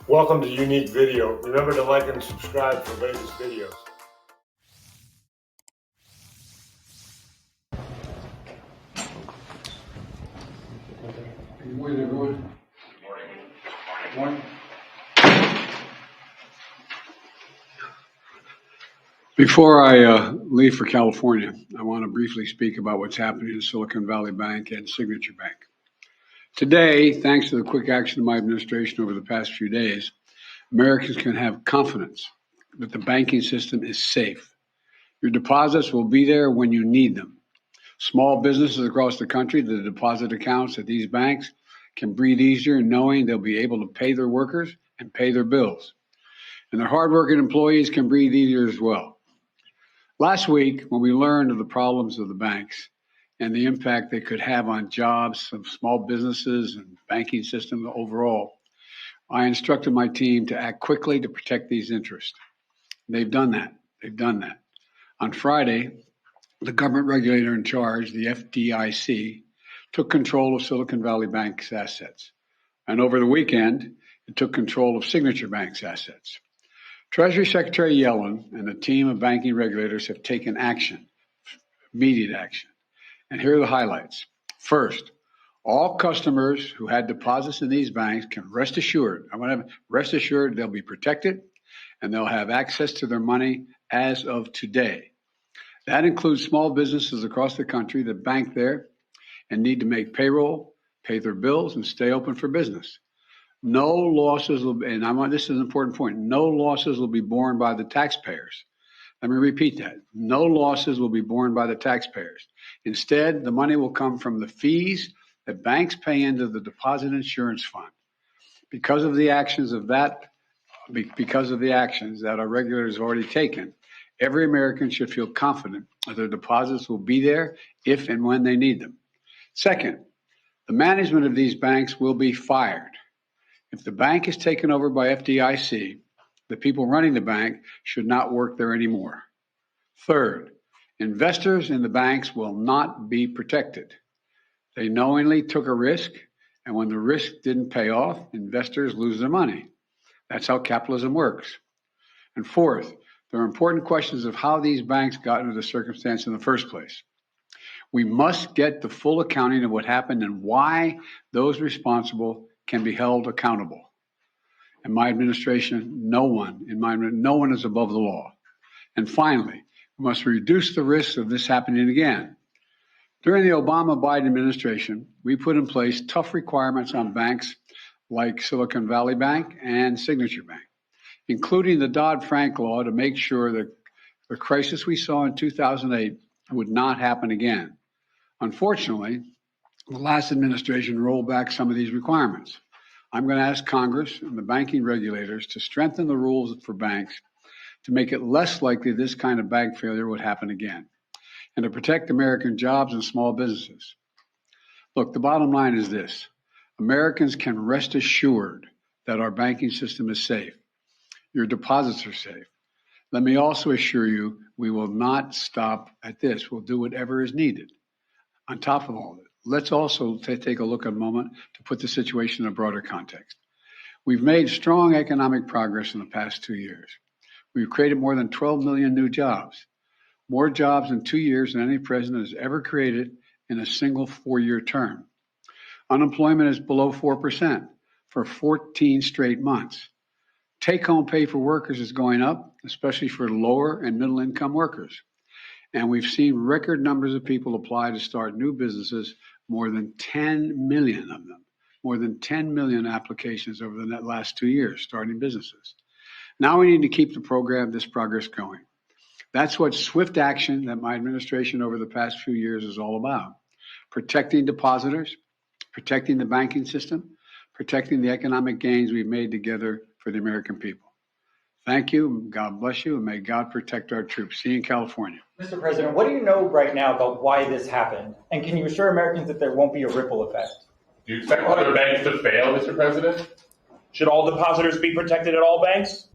Welcome to Unique Video. Remember to like and subscribe for latest videos. Good morning, everyone. Good morning. Before I leave for California, I want to briefly speak about what's happening in Silicon Valley Bank and Signature Bank. Today, thanks to the quick action of my administration over the past few days, Americans can have confidence that the banking system is safe. Your deposits will be there when you need them. Small businesses across the country, the deposit accounts at these banks can breathe easier knowing they'll be able to pay their workers and pay their bills. And their hardworking employees can breathe easier as well. Last week, when we learned of the problems of the banks and the impact they could have on jobs of small businesses and banking system overall, I instructed my team to act quickly to protect these interests. They've done that. On Friday, the government regulator in charge, the FDIC, took control of Silicon Valley Bank's assets. And over the weekend, it took control of Signature Bank's assets. Treasury Secretary Yellen and a team of banking regulators have taken action, immediate action. And here are the highlights. First, all customers who had deposits in these banks can rest assured they'll be protected and they'll have access to their money as of today. That includes small businesses across the country that bank there and need to make payroll, pay their bills, and stay open for business. No losses will be, and this is an important point, no losses will be borne by the taxpayers. Let me repeat that. No losses will be borne by the taxpayers. Instead, the money will come from the fees that banks pay into the deposit insurance fund. Because of the actions that our regulators have already taken, every American should feel confident that their deposits will be there if and when they need them. Second, the management of these banks will be fired. If the bank is taken over by FDIC, the people running the bank should not work there anymore. Third, investors in the banks will not be protected. They knowingly took a risk, and when the risk didn't pay off, investors lose their money. That's how capitalism works. And fourth, there are important questions of how these banks got into the circumstance in the first place. We must get the full accounting of what happened and why those responsible can be held accountable. In my administration, no one is above the law. And finally, we must reduce the risks of this happening again. During the Obama-Biden administration, we put in place tough requirements on banks like Silicon Valley Bank and Signature Bank, including the Dodd-Frank law to make sure that the crisis we saw in 2008 would not happen again. Unfortunately, the last administration rolled back some of these requirements. I'm going to ask Congress and the banking regulators to strengthen the rules for banks to make it less likely this kind of bank failure would happen again, and to protect American jobs and small businesses. Look, the bottom line is this. Americans can rest assured that our banking system is safe. Your deposits are safe. Let me also assure you, we will not stop at this. We'll do whatever is needed. On top of all of it, let's also take a look at a moment to put the situation in a broader context. We've made strong economic progress in the past 2 years. We've created more than 12 million new jobs, more jobs in 2 years than any president has ever created in a single 4-year term. Unemployment is below 4% for 14 straight months. Take-home pay for workers is going up, especially for lower and middle-income workers. And we've seen record numbers of people apply to start new businesses, more than 10 million of them, more than 10 million applications over the last 2 years starting businesses. Now we need to keep this progress going. That's what swift action that my administration over the past few years is all about. Protecting depositors, protecting the banking system, protecting the economic gains we've made together for the American people. Thank you, God bless you, and may God protect our troops. See you in California. Mr. President, what do you know right now about why this happened? And can you assure Americans that there won't be a ripple effect? Do you expect other banks to fail, Mr. President? Should all depositors be protected at all banks?